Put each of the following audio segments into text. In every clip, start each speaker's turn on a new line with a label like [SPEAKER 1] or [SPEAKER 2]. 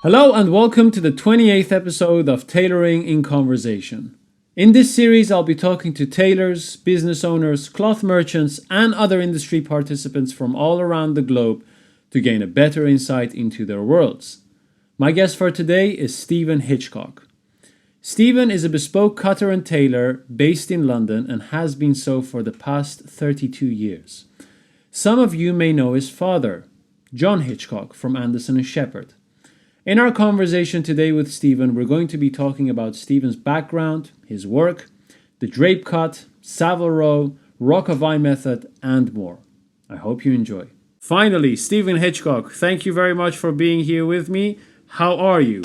[SPEAKER 1] Hello and welcome to the 28th episode of Tailoring in Conversation. In this series, I'll be talking to tailors, business owners, cloth merchants, and other industry participants from all around the globe to gain a better insight into their worlds. My guest for today is Stephen Hitchcock. Stephen is a bespoke cutter and tailor based in London and has been so for the past 32 years. Some of you may know his father, John Hitchcock from Anderson and Shepherd. In our conversation today with Stephen, we're going to be talking about Stephen's background, his work, the drape cut, Savile Row, Rock of Eye method, and more. I hope you enjoy. Finally, Stephen Hitchcock, thank you very much for being here with me. How are you?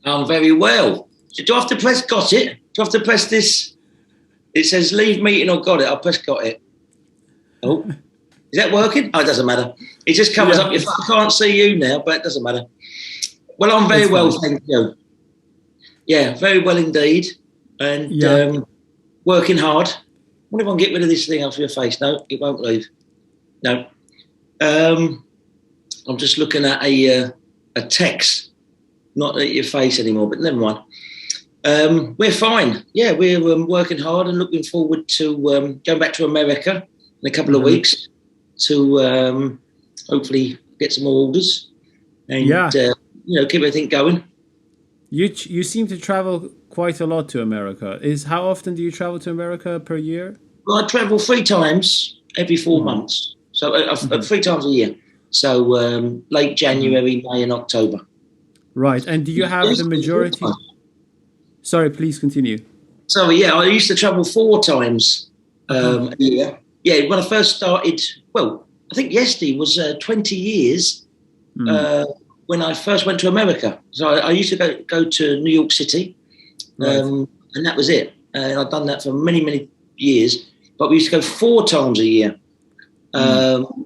[SPEAKER 2] I'm very well. Do I have to press got it? Do I have to press this? It says leave meeting or got it. I'll press got it. Oh, is that working? Oh, it doesn't matter. It just covers up. If I can't see you now, but it doesn't matter. Well, I'm very well, thank you. Yeah, very well indeed. And working hard. I wonder if I can get rid of this thing off your face. No, it won't leave. No. I'm just looking at a text, not at your face anymore, but never mind. We're fine. Yeah, we're working hard and looking forward to going back to America in a couple of weeks to hopefully get some more orders and keep everything going.
[SPEAKER 1] You seem to travel quite a lot to America. How often do you travel to America per year?
[SPEAKER 2] Well, I travel 3 times every 4 months, so 3 times a year. So late January, May, and October.
[SPEAKER 1] Right, and do you have the majority? Sorry, please continue.
[SPEAKER 2] Sorry, I used to travel 4 times a year. Yeah, when I first started, well, I think yesterday was 20 years when I first went to America. So I used to go to New York City, and that was it. And I've done that for many, many years. But we used to go 4 times a year,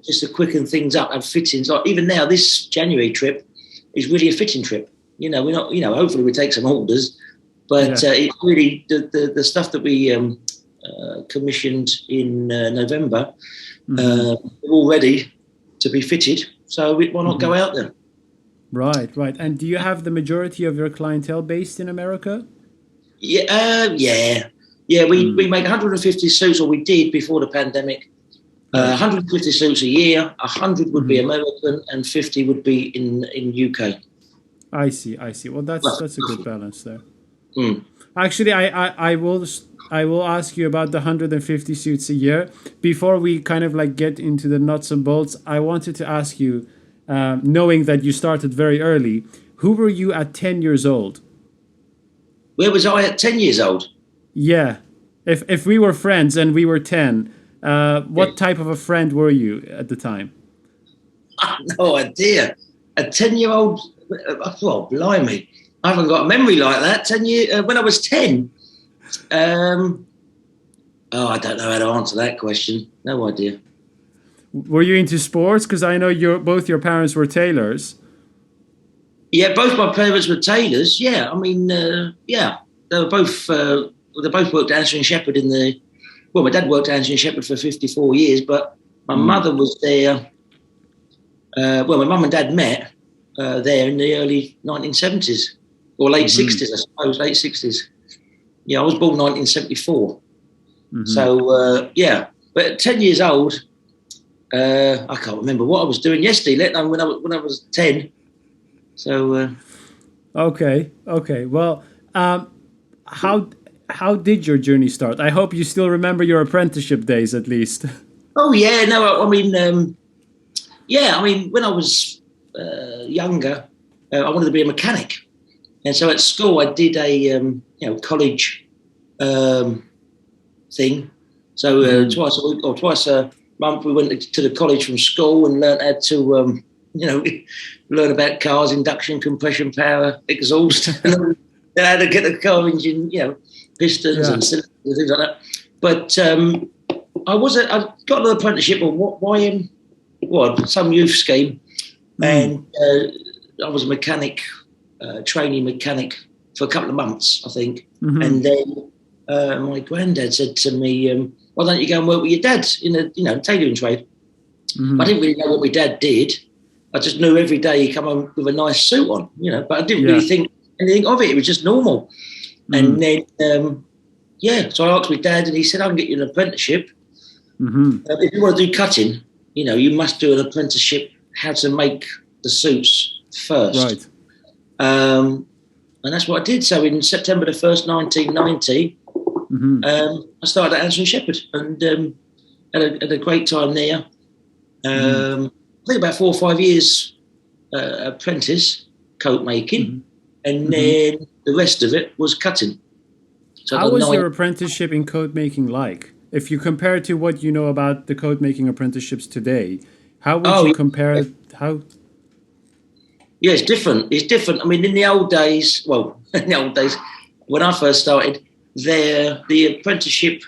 [SPEAKER 2] just to quicken things up and fittings. Like even now, this January trip is really a fitting trip. We're not, hopefully we take some orders, but it's really the stuff that we commissioned in November, all ready to be fitted. So why not go out there?
[SPEAKER 1] Right. And do you have the majority of your clientele based in America?
[SPEAKER 2] Yeah. We make 150 suits, or we did before the pandemic. 150 suits a year. 100 would be American, and 50 would be in UK.
[SPEAKER 1] I see. Well, that's a good balance there. Actually, I will ask you about the 150 suits a year. Before we kind of like get into the nuts and bolts, I wanted to ask you, knowing that you started very early, who were you at 10 years old?
[SPEAKER 2] Where was I at 10 years old?
[SPEAKER 1] Yeah. If we were friends and we were 10, what type of a friend were you at the time?
[SPEAKER 2] I have no idea. A 10-year-old, well, blimey. I haven't got a memory like that. 10 years, when I was 10. I don't know how to answer that question. No idea.
[SPEAKER 1] Were you into sports? Because I know both your parents were tailors.
[SPEAKER 2] Yeah, both my parents were tailors. Yeah, I mean, they were both. They both worked at Anderson and Shepherd my dad worked at Anderson and Shepherd for 54 years, but my mother was there. My mum and dad met there in the early 1970s or late 60s, I suppose, late 60s. Yeah, I was born 1974. So but at 10 years old. I can't remember what I was doing yesterday, let alone when I was 10. So
[SPEAKER 1] Okay. Well, how did your journey start? I hope you still remember your apprenticeship days, at least.
[SPEAKER 2] Oh yeah, no, I mean, when I was younger, I wanted to be a mechanic, and so at school I did a college thing. So twice a week or twice a month we went to the college from school and learned how to learn about cars, induction, compression, power, exhaust, and how to get the car engine, pistons and cylinders and things like that. But I got an apprenticeship on some youth scheme, and I was a mechanic, trainee mechanic for a couple of months, I think, and then my granddad said to me, "Why don't you go and work with your dad in a tailoring trade?" I didn't really know what my dad did, I just knew every day he come home with a nice suit on, but I didn't really think anything of it. It was just normal. And then, so I asked my dad, and he said, I can get you an apprenticeship. If you want to do cutting, you must do an apprenticeship, how to make the suits first.
[SPEAKER 1] Right.
[SPEAKER 2] And that's what I did. So in September the 1st, 1990, I started at Anson Shepherd and had a great time there. I think about 4 or 5 years apprentice coat making, and then the rest of it was cutting. So
[SPEAKER 1] how was your apprenticeship in coat making like? If you compare it to what you know about the coat making apprenticeships today, how would you compare it? How?
[SPEAKER 2] Yeah, it's different. It's different. I mean, in the old days, when I first started, the apprenticeship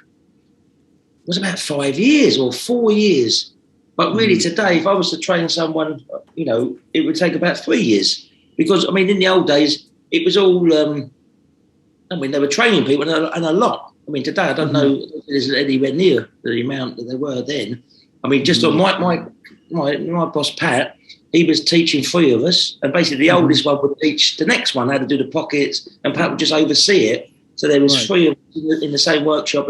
[SPEAKER 2] was about 5 years or 4 years. But really today, if I was to train someone, it would take about 3 years. Because, I mean, in the old days, it was all, they were training people and a lot. I mean, today, I don't know if there's anywhere near the amount that there were then. I mean, just on my boss, Pat, he was teaching 3 of us. And basically, the oldest one would teach the next one how to do the pockets, and Pat would just oversee it. So there was 3 of us in the same workshop,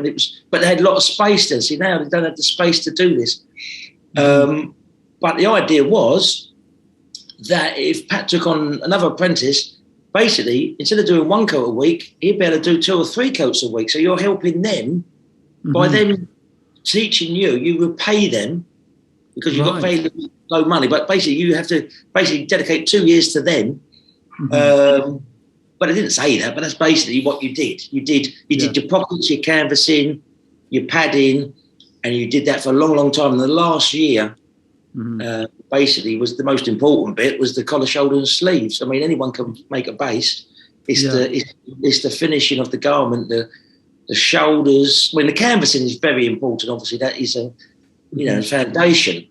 [SPEAKER 2] but they had a lot of space then. See, now they don't have the space to do this. But the idea was that if Pat took on another apprentice, basically, instead of doing 1 coat a week, he'd be able to do 2 or 3 coats a week. So you're helping them by them teaching you. You would pay them because you've got very low money. But basically, you have to dedicate 2 years to them. But I didn't say that, but that's basically what you did. You did your pockets, your canvassing, your padding, and you did that for a long, long time. And the last year, basically, was the most important bit, was the collar, shoulder, and sleeves. I mean, anyone can make a base. It's the finishing of the garment, the shoulders. I mean, the canvassing is very important. Obviously, that is a foundation.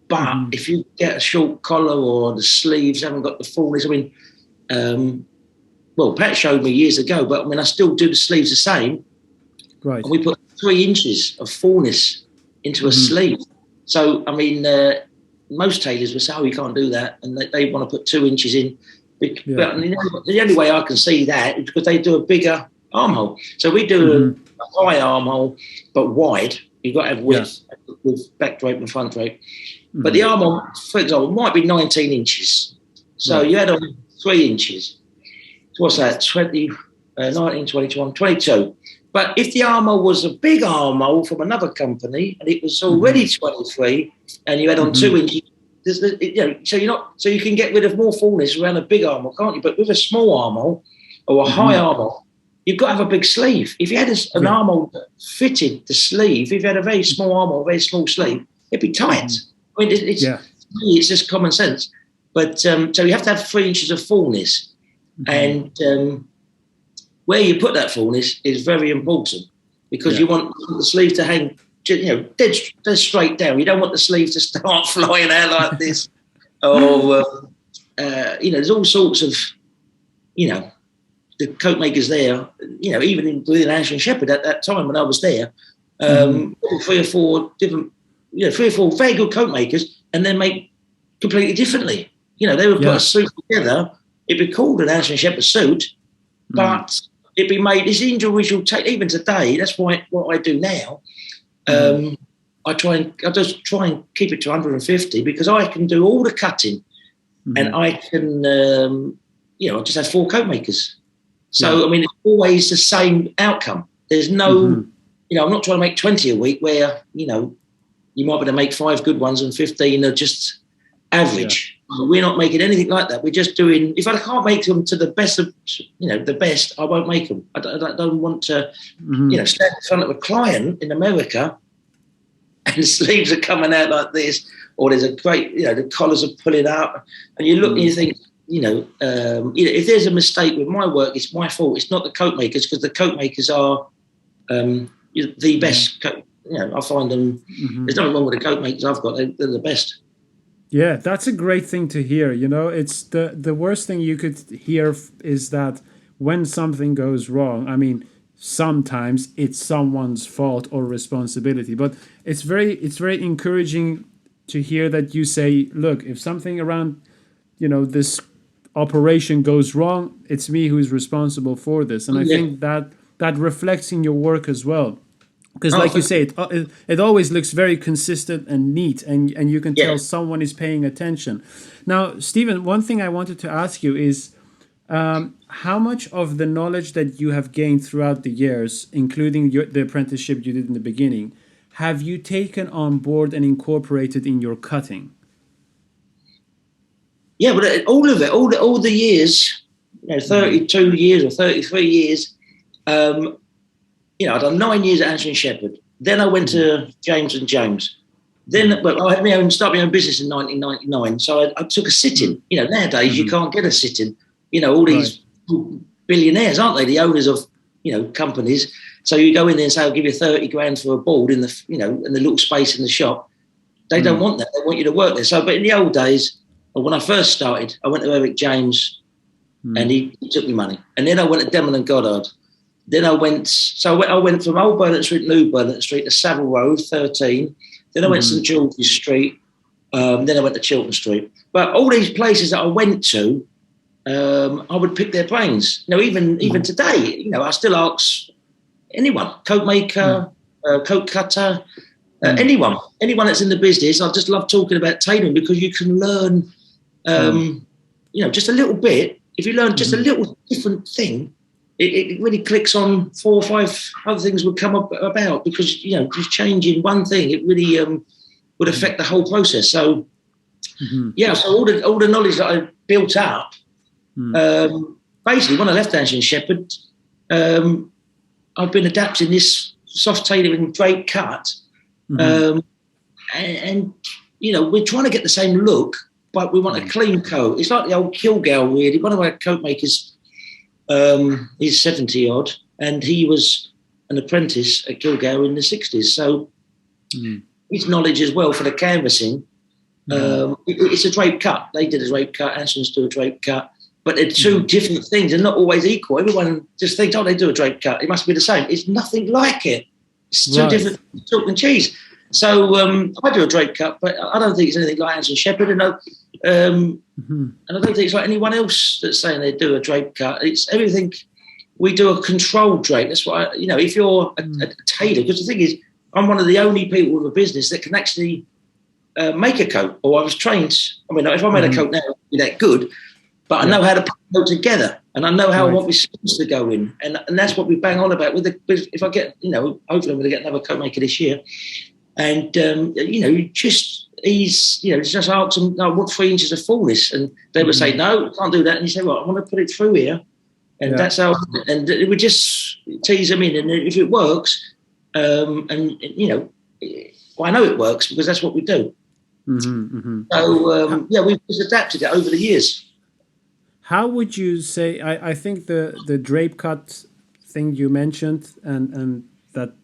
[SPEAKER 2] But if you get a short collar or the sleeves haven't got the fullness, I mean, Pat showed me years ago, but I mean, I still do the sleeves the same.
[SPEAKER 1] Right.
[SPEAKER 2] And we put 3 inches of fullness into a sleeve. So, I mean, most tailors will say, you can't do that. And they want to put 2 inches in. But the only way I can see that is because they do a bigger armhole. So we do a high armhole, but wide. You've got to have width with back drape and front drape. But the armhole, for example, might be 19 inches. So you add on 3 inches. So what's that? 19, 20, 21, 22. But if the armhole was a big armhole from another company and it was already 23, and you add on 2 inches, so you can get rid of more fullness around a big armhole, can't you? But with a small armhole or a high armhole, you've got to have a big sleeve. If you had an armhole that fitted the sleeve, if you had a very small armhole, a very small sleeve, it'd be tight. I mean, it's just common sense. But so you have to have 3 inches of fullness. And where you put that fullness is very important, because you want the sleeve to hang, dead straight down. You don't want the sleeve to start flying out like this. Or, there's all sorts of, the coat makers there, even within Anson Shepherd at that time when I was there, 3 or 4 different, 3 or 4 very good coat makers, and then make completely differently. They would put a suit together. It'd be called an Anson Shepherd suit, but it'd be made this individual. Even today, that's what I do now. I just try and keep it to 150, because I can do all the cutting, and I can, I just have 4 coat makers. So I mean, it's always the same outcome. There's no, I'm not trying to make 20 a week where you might be able to make 5 good ones and 15 are just average. We're not making anything like that. We're just doing, if I can't make them to the best of, the best, I won't make them. I don't want to, stand in front of a client in America and the sleeves are coming out like this, or there's a great, the collars are pulling up, and you look and you think, if there's a mistake with my work, it's my fault. It's not the coat makers, because the coat makers are the best. I find them, there's nothing wrong with the coat makers I've got. They're the best.
[SPEAKER 1] Yeah, that's a great thing to hear. It's the worst thing you could hear is that when something goes wrong, I mean, sometimes it's someone's fault or responsibility, but it's very encouraging to hear that you say, look, if something around, this operation goes wrong, it's me who is responsible for this. And I think that reflects in your work as well. Because like you say, it always looks very consistent and neat, and you can tell someone is paying attention. Now, Stephen, one thing I wanted to ask you is, how much of the knowledge that you have gained throughout the years, including the apprenticeship you did in the beginning, have you taken on board and incorporated in your cutting?
[SPEAKER 2] Yeah, but all of it, all the years, 32 years or 33 years, I'd done 9 years at Anthony Shepherd. Then I went to James and James. Then, I had started my own business in 1999. So I took a sit-in. Nowadays you can't get a sit-in. All these billionaires, aren't they? The owners of, companies. So you go in there and say, I'll give you 30 grand for a board in the, in the little space in the shop. They don't want that. They want you to work there. So, but in the old days, when I first started, I went to Eric James and he took me money. And then I went to Demon and Goddard. Then I went from Old Burlington Street, New Burlington Street to Savile Road, 13. Then I went to St George's Street. Then I went to Chiltern Street. But all these places that I went to, I would pick their brains. Even today, I still ask anyone, coat maker, coat cutter, anyone that's in the business. I just love talking about tailoring because you can learn, just a little bit. If you learn just a little different thing, it really clicks on 4 or 5 other things would come about because, just changing one thing, it really would affect the whole process. So, so all the knowledge that I built up, basically when I left Anthony Shepherd, I've been adapting this soft tailoring drape cut. And we're trying to get the same look, but we want a clean coat. It's like the old Kilgour, really. One of our coat makers, he's 70 odd, and he was an apprentice at Kilgour in the 60s. So his knowledge as well for the canvassing. It's a drape cut. They did a drape cut. Anson's do a drape cut. But they're two different things. They're not always equal. Everyone just thinks, they do a drape cut. It must be the same. It's nothing like it. It's two different chalk and cheese. So I do a drape cut, but I don't think it's anything like Anson Shepherd. And I don't think it's like anyone else that's saying they do a drape cut. It's everything. We do a controlled drape. That's what if you're a tailor, because the thing is, I'm one of the only people in the business that can actually make a coat. Or I was trained. If I made a coat now, it would be that good. But I know how to put it together, and I know how I want my skills to go in, and that's what we bang on about. If I get, hopefully I'm going to get another coat maker this year, and just ask them, what 3 inches of fullness, and they would say, no, I can't do that, and you say, well, I want to put it through here, and that's how, and we just tease them in, and if it works, I know it works because that's what we do. So we've just adapted it over the years.
[SPEAKER 1] How would you say, I think the drape cut thing you mentioned and that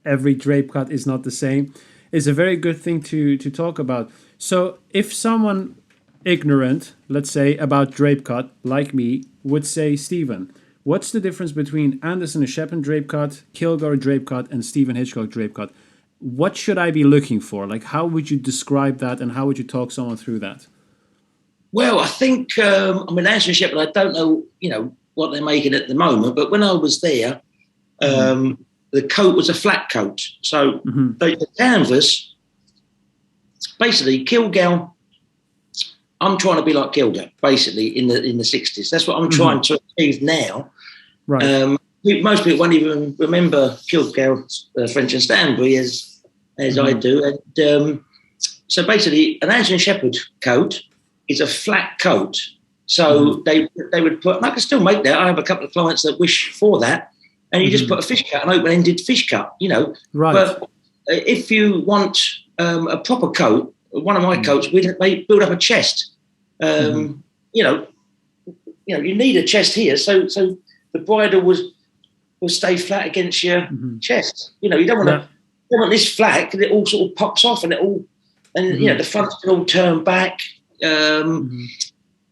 [SPEAKER 1] every drape cut is not the same is a very good thing to talk about. So if someone ignorant, let's say, about drape cut, like me, would say, Stephen, what's the difference between Anderson & Shepherd drape cut, Kilgour drape cut, and Stephen Hitchcock drape cut? What should I be looking for? Like, how would you describe that and how would you talk someone through that?
[SPEAKER 2] Well, I think, Anson Shepherd, I don't know, what they're making at the moment, but when I was there, the coat was a flat coat. So the canvas, basically, Kilgour, I'm trying to be like Kilgour, basically, in the 60s. That's what I'm trying to achieve now. Right. Most people won't even remember Kilgour, French and Stanbury as I do. And so basically, an Anson Shepherd coat is a flat coat. So they would put, and I can still make that. I have a couple of clients that wish for that. And you just put a fish cut, an open-ended fish cut, Right. But if you want a proper coat, one of my coats, they build up a chest. You need a chest here. So the bridle will stay flat against your chest. You don't want this flat because it all sort of pops off and the fronts can all turn back.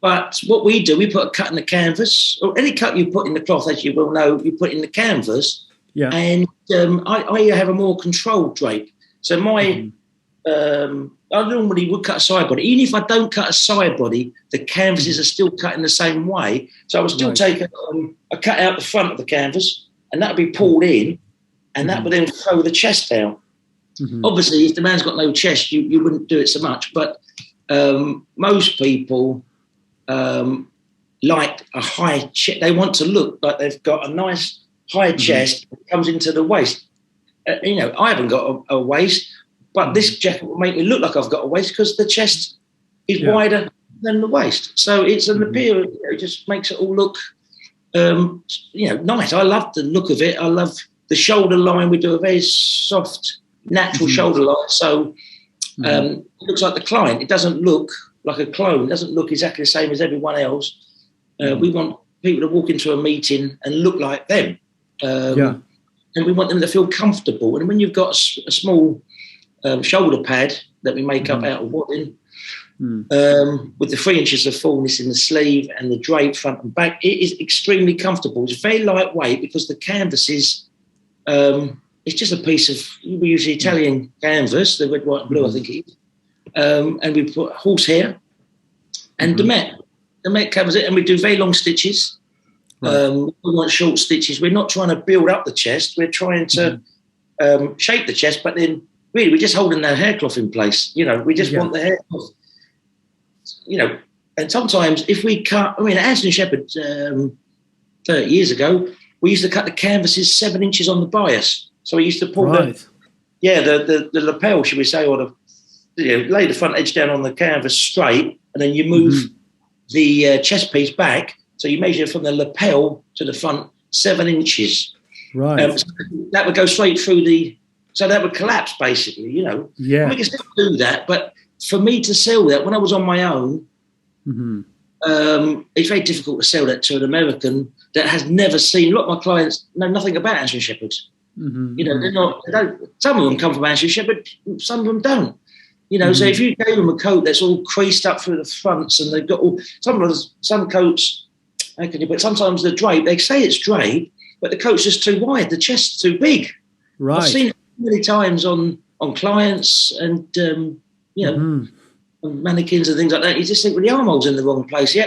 [SPEAKER 2] But what we do, we put a cut in the canvas, or any cut you put in the cloth, as you will know, you put in the canvas. Yeah. And I have a more controlled drape. So my I normally would cut a side body. Even if I don't cut a side body, the canvases are still cut in the same way. So I would still take a cut out the front of the canvas, and that would be pulled in, and that would then throw the chest down. Obviously, if the man's got no chest, you wouldn't do it so much. But most people like a high chest. They want to look like they've got a nice high chest that comes into the waist. I haven't got a waist, but this jacket will make me look like I've got a waist because the chest is wider than the waist. So it's an appeal. It just makes it all look, nice. I love the look of it. I love the shoulder line. We do a very soft, natural shoulder line. So it looks like the client. It doesn't look like a clone. It doesn't look exactly the same as everyone else. We want people to walk into a meeting and look like them. And we want them to feel comfortable. And when you've got a small shoulder pad that we make up out of wadding, with the 3 inches of fullness in the sleeve and the drape front and back, it is extremely comfortable. It's very lightweight because the canvas is, it's just a piece of, we use the Italian canvas, the red, white and blue, I think it is. And we put horsehair and the Met covers it, and we do very long stitches. We want short stitches. We're not trying to build up the chest. We're trying to shape the chest, but then really we're just holding the haircloth in place. We just want the haircloth. And sometimes if we cut, at Anthony Shepherd 30 years ago, we used to cut the canvases 7 inches on the bias. So we used to pull the lapel, should we say, or lay the front edge down on the canvas straight, and then you move the chest piece back. So you measure from the lapel to the front 7 inches. Right. So that would go straight through so that would collapse basically, Yeah. We can still do that, but for me to sell that, when I was on my own, it's very difficult to sell that to an American that has never seen. A lot of my clients know nothing about Anthony Shepherd. They're not. Some of them come from Anthony Shepherd, some of them don't. So if you gave them a coat that's all creased up through the fronts, and they've got some coats. How can you? But sometimes the drape, they say it's drape, but the coat's just too wide, the chest's too big. Right. I've seen it many times on clients and on mannequins and things like that. You just think, well, the armhole's in the wrong place. They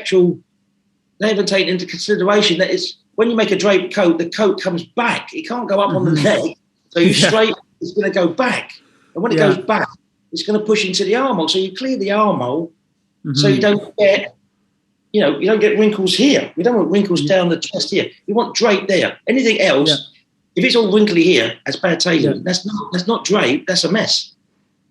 [SPEAKER 2] haven't taken into consideration that it's when you make a drape coat, the coat comes back. It can't go up on the neck. So it's going to go back. And when it goes back, it's going to push into the armhole. So you clear the armhole so you don't get, you don't get wrinkles here. You don't want wrinkles down the chest here. You want drape there. Anything else, if it's all wrinkly here, that's bad tailoring. That's not drape. That's a mess.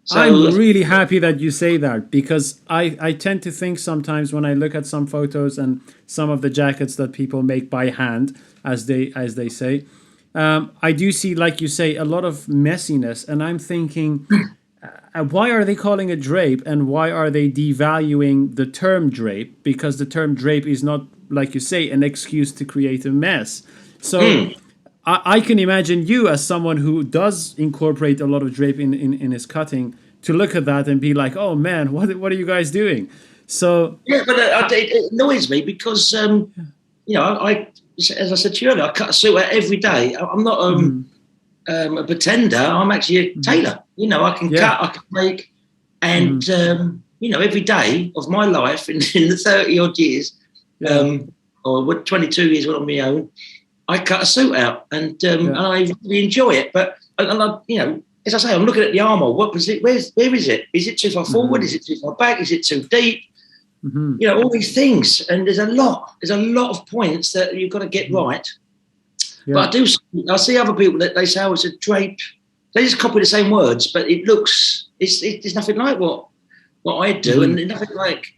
[SPEAKER 2] So,
[SPEAKER 1] I'm really happy that you say that, because I tend to think sometimes when I look at some photos and some of the jackets that people make by hand, as they say, I do see, like you say, a lot of messiness, and I'm thinking, why are they calling it drape, and why are they devaluing the term drape? Because the term drape is not, like you say, an excuse to create a mess. So I can imagine you, as someone who does incorporate a lot of drape in his cutting, to look at that and be like, oh man, what are you guys doing? So
[SPEAKER 2] but it annoys me because I as I said to you earlier, I cut a suit out every day. I'm not a pretender. I'm actually a tailor. I can cut, I can make, and every day of my life in the 30 odd years, or 22 years on my own, I cut a suit out, and I really enjoy it. But as I say, I'm looking at the armhole. What was it? Where is it? Is it too far forward? Is it too far back? Is it too deep? All these things, and there's a lot of points that you've got to get right. Yeah. But I see other people that they say, oh, it's a drape. They just copy the same words, but it looks, it's nothing like what I do, and nothing like,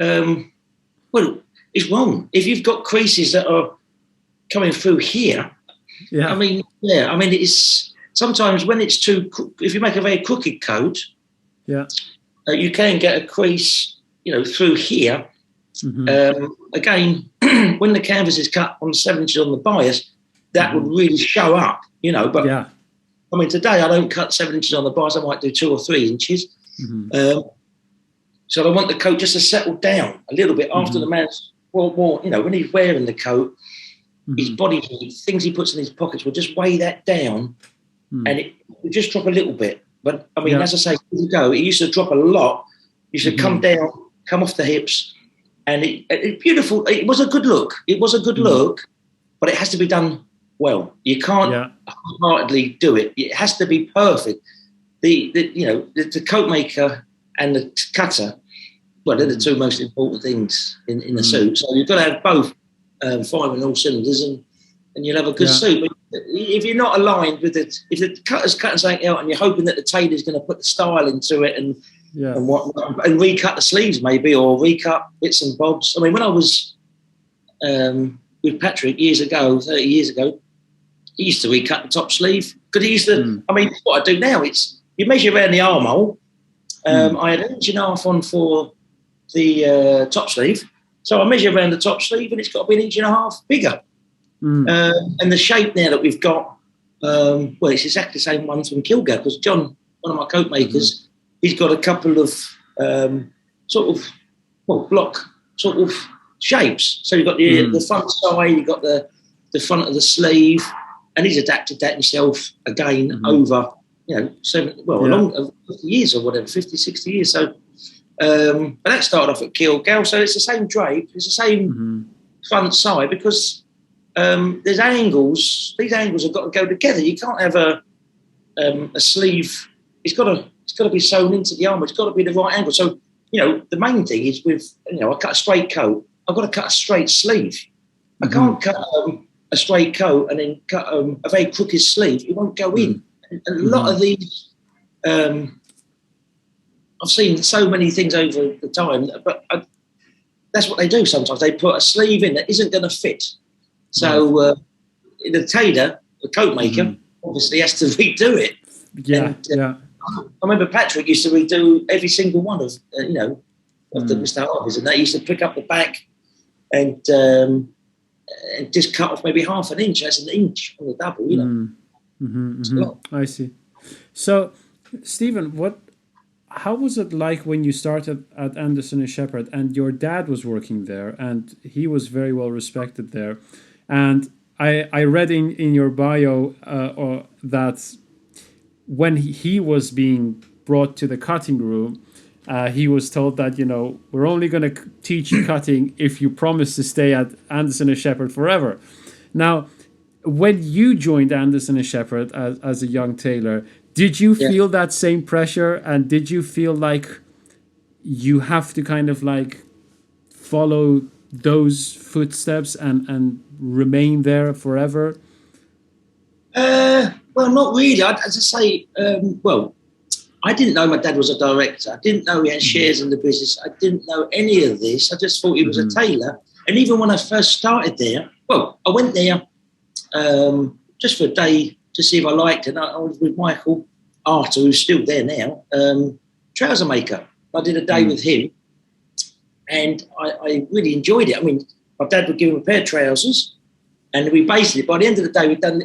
[SPEAKER 2] it's wrong. If you've got creases that are coming through here, it's sometimes when it's if you make a very crooked coat, you can get a crease, through here. Again, when the canvas is cut on 7 inches on the bias, that would really show up, but today I don't cut 7 inches on the bias. I might do 2 or 3 inches. So I want the coat just to settle down a little bit after the man's, when he's wearing the coat, his body heat, things he puts in his pockets will just weigh that down, and it will just drop a little bit. But I mean, as I say, years ago, it used to drop a lot. It used to come down, come off the hips, and it beautiful. It was a good look. It was a good look, but it has to be done well. You can't half-heartedly do it. It has to be perfect. The coat maker and the cutter, well, they're the two most important things in a suit. So you've got to have both firing all cylinders, and you'll have a good suit. But if you're not aligned with it, if the cutter's cutting something out and you're hoping that the tailor's going to put the style into it and recut the sleeves maybe, or recut bits and bobs. I mean, when I was with Patrick years ago, 30 years ago, he used to recut the top sleeve because he used to. I mean, what I do now, it's you measure around the armhole. I had 1.5 inches on for the top sleeve, so I measure around the top sleeve, and it's got to be 1.5 inches bigger. And the shape now that we've got, well, it's exactly the same ones from Kilgore, because John, one of my coat makers, he's got a couple of block sort of shapes. So you've got the front side, you've got the front of the sleeve, and he's adapted that himself again over, 50 years or whatever, 50, 60 years. So, but that started off at Kilgore, so it's the same drape, it's the same front side, because there's angles. These angles have got to go together. You can't have a sleeve. It's got to be sewn into the armour. It's got to be the right angle. So the main thing is with I cut a straight coat. I've got to cut a straight sleeve. I can't cut a straight coat and then cut a very crooked sleeve. It won't go in. And a lot of these, I've seen so many things over the time, but that's what they do. Sometimes they put a sleeve in that isn't going to fit. So the tailor, the coat maker, obviously has to redo it. I remember Patrick used to redo every single one of the Mr. Harvey's, and they used to pick up the back and just cut off maybe 1/2 inch. That's 1 inch on the double, I
[SPEAKER 1] see. So, Stephen, how was it like when you started at Anderson and Shepherd, and your dad was working there, and he was very well respected there? And I read in your bio that when he was being brought to the cutting room, he was told that, we're only going to teach you cutting if you promise to stay at Anderson and Shepherd forever. Now, when you joined Anderson and Shepherd as a young tailor, did you feel that same pressure? And did you feel like you have to kind of like follow those footsteps and remain there forever?
[SPEAKER 2] Well, not really. As I say, I didn't know my dad was a director. I didn't know he had shares in the business. I didn't know any of this. I just thought he was a tailor. And even when I first started there, I went there just for a day to see if I liked it. I was with Michael Arthur, who's still there now, trouser maker. I did a day with him, and I really enjoyed it. I mean, my dad would give him a pair of trousers, and we basically, by the end of the day, he'd done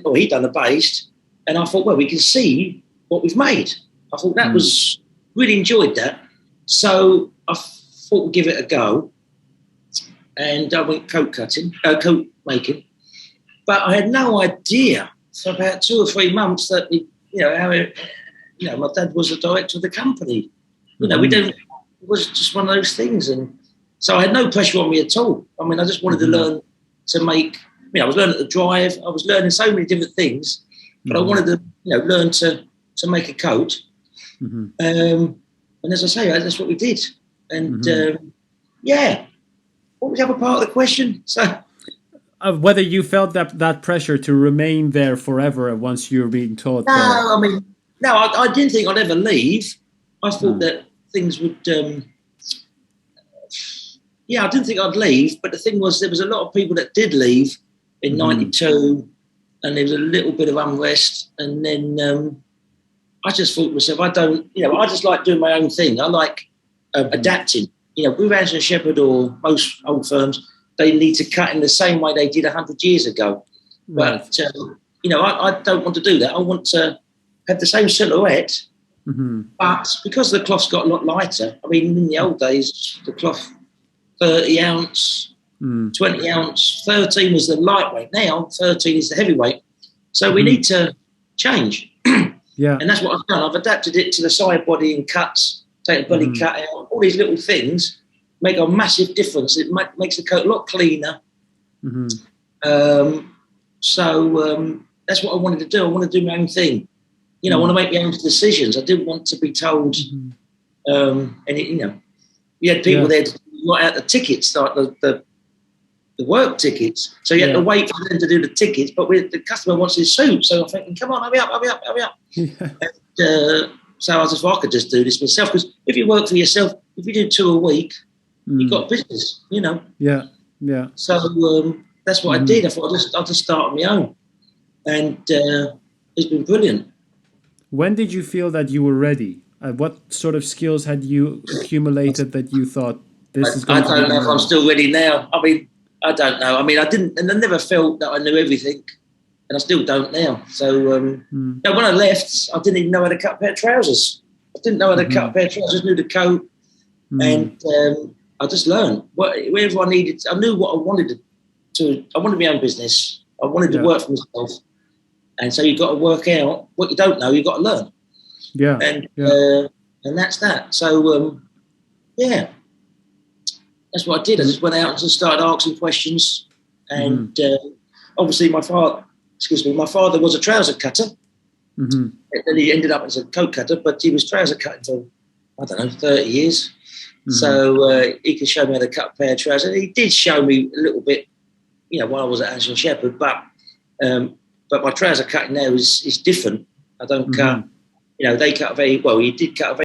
[SPEAKER 2] the baste, and I thought, well, we can see what we've made. I thought that was, really enjoyed that. So I thought we'd give it a go, and I went coat making, but I had no idea for about 2 or 3 months that my dad was the director of the company. It was just one of those things, and so I had no pressure on me at all. I mean, I just wanted to learn to make. I was learning to drive. I was learning so many different things, but I wanted to, learn to make a coat. And as I say, that's what we did. And what was the other part of the question? So,
[SPEAKER 1] whether you felt that pressure to remain there forever once you were being taught.
[SPEAKER 2] I didn't think I'd ever leave. I thought that things would. I didn't think I'd leave, but the thing was, there was a lot of people that did leave in '92, and there was a little bit of unrest, and then I just thought to myself, I just like doing my own thing. I like adapting. With Anderson Shepherd or most old firms, they need to cut in the same way they did 100 years ago. Right. But I don't want to do that. I want to have the same silhouette, but because the cloth's got a lot lighter. I mean, in the old days, the cloth 30 ounce, 20 ounce, 13 was the lightweight. Now 13 is the heavyweight. So we need to change.
[SPEAKER 1] Yeah.
[SPEAKER 2] And that's what I've done. I've adapted it to the side body and cuts, take the body cut out. All these little things make a massive difference. It makes the coat a lot cleaner. That's what I wanted to do. I wanted to do my own thing. You know, I want to make my own decisions. I didn't want to be told. You had people there to write out the tickets, like the work tickets. So you had to wait for them to do the tickets, but the customer wants his suit. So I'm thinking, come on, hurry up.
[SPEAKER 1] Yeah.
[SPEAKER 2] And, so I was if I could just do this myself, because if you work for yourself, if you do 2 a week, you've got business, you know.
[SPEAKER 1] Yeah.
[SPEAKER 2] So that's what I did. I thought I'll just start on my own, and it's been brilliant.
[SPEAKER 1] When did you feel that you were ready? What sort of skills had you accumulated that you thought this is going to be?
[SPEAKER 2] I don't know if I'm still ready now. I mean, I don't know. I mean, I didn't, and I never felt that I knew everything, and I still don't now. So when I left, I didn't even know how to cut a pair of trousers. I didn't know how to cut a pair of trousers. I just knew the coat, and I just learned wherever I needed. I knew what I wanted to. I wanted my own business. I wanted to work for myself, and so you've got to work out what you don't know. You've got to learn.
[SPEAKER 1] Yeah,
[SPEAKER 2] and that's that. So that's what I did. I just went out and just started asking questions, and obviously my father was a trouser cutter, and then he ended up as a coat cutter, but he was trouser cutting for, I don't know, 30 years. So he could show me how to cut a pair of trousers. He did show me a little bit, you know, while I was at Anson Shepherd, but my trouser cutting now is different. I don't cut. You know, they cut very well. He did cut a very